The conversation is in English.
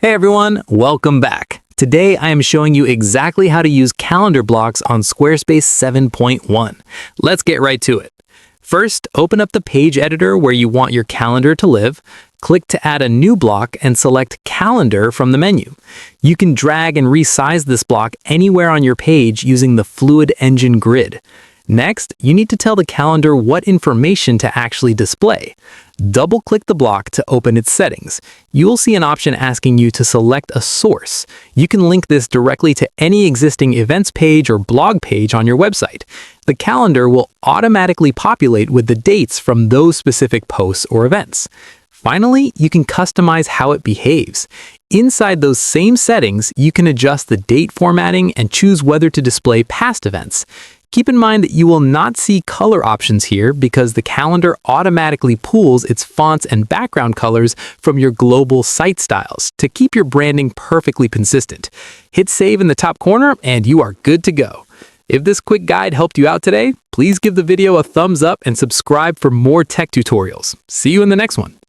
Hey everyone, welcome back. Today I am showing you exactly how to use calendar blocks on Squarespace 7.1. Let's get right to it. First, open up the page editor where you want your calendar to live. Click to add a new block and select Calendar from the menu. You can drag and resize this block anywhere on your page using the Fluid Engine grid. Next, you need to tell the calendar what information to actually display. Double-click the block to open its settings. You will see an option asking you to select a source. You can link this directly to any existing events page or blog page on your website. The calendar will automatically populate with the dates from those specific posts or events. Finally, you can customize how it behaves. Inside those same settings, you can adjust the date formatting and choose whether to display past events. Keep in mind that you will not see color options here because the calendar automatically pulls its fonts and background colors from your global site styles to keep your branding perfectly consistent. Hit save in the top corner and you are good to go. If this quick guide helped you out today, please give the video a thumbs up and subscribe for more tech tutorials. See you in the next one.